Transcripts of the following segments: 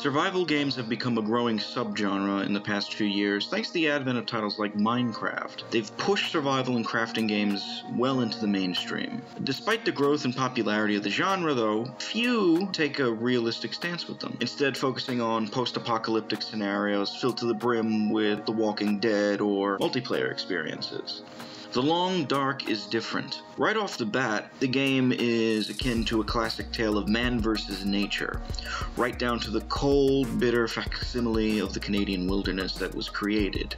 Survival games have become a growing subgenre in the past few years thanks to the advent of titles like Minecraft. They've pushed survival and crafting games well into the mainstream. Despite the growth and popularity of the genre, though, few take a realistic stance with them, instead focusing on post-apocalyptic scenarios filled to the brim with The Walking Dead or multiplayer experiences. The Long Dark is different. Right off the bat, the game is akin to a classic tale of man versus nature, right down to the cold, bitter facsimile of the Canadian wilderness that was created.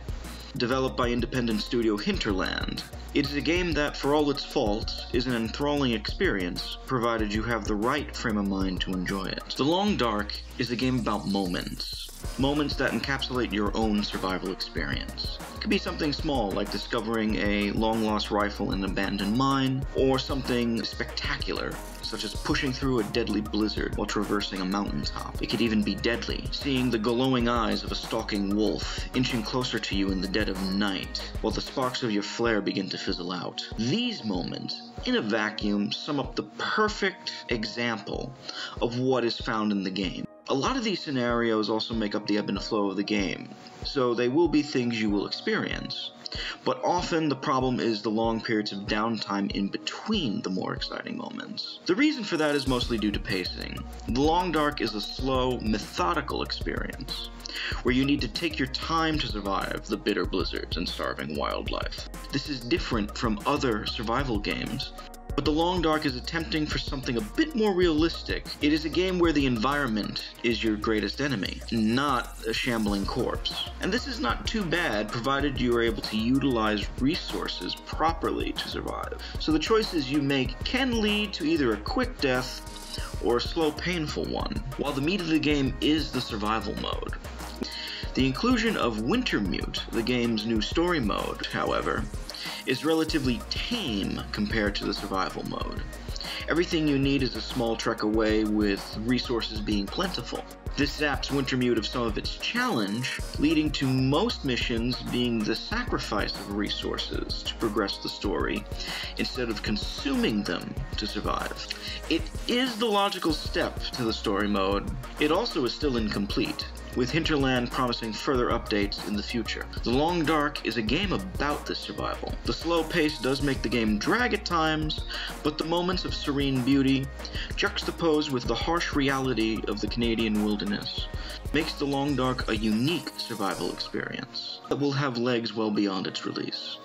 Developed by independent studio Hinterland, it is a game that, for all its faults, is an enthralling experience, provided you have the right frame of mind to enjoy it. The Long Dark is a game about moments. Moments that encapsulate your own survival experience. It could be something small, like discovering a long-lost rifle in an abandoned mine, or something spectacular, such as pushing through a deadly blizzard while traversing a mountaintop. It could even be deadly, seeing the glowing eyes of a stalking wolf inching closer to you in the dead of night, while the sparks of your flare begin to fizzle out. These moments, in a vacuum, sum up the perfect example of what is found in the game. A lot of these scenarios also make up the ebb and flow of the game, so they will be things you will experience. But often the problem is the long periods of downtime in between the more exciting moments. The reason for that is mostly due to pacing. The Long Dark is a slow, methodical experience, where you need to take your time to survive the bitter blizzards and starving wildlife. This is different from other survival games, but The Long Dark is attempting for something a bit more realistic. It is a game where the environment is your greatest enemy, not a shambling corpse. And this is not too bad, provided you are able to utilize resources properly to survive. So the choices you make can lead to either a quick death or a slow, painful one, while the meat of the game is the survival mode. The inclusion of Wintermute, the game's new story mode, however, is relatively tame compared to the survival mode. Everything you need is a small trek away, with resources being plentiful. This zaps Wintermute of some of its challenge, leading to most missions being the sacrifice of resources to progress the story, instead of consuming them to survive. It is the logical step to the story mode. It also is still incomplete, with Hinterland promising further updates in the future. The Long Dark is a game about this survival. The slow pace does make the game drag at times, but the moments of serene beauty, juxtaposed with the harsh reality of the Canadian wilderness, makes The Long Dark a unique survival experience that will have legs well beyond its release.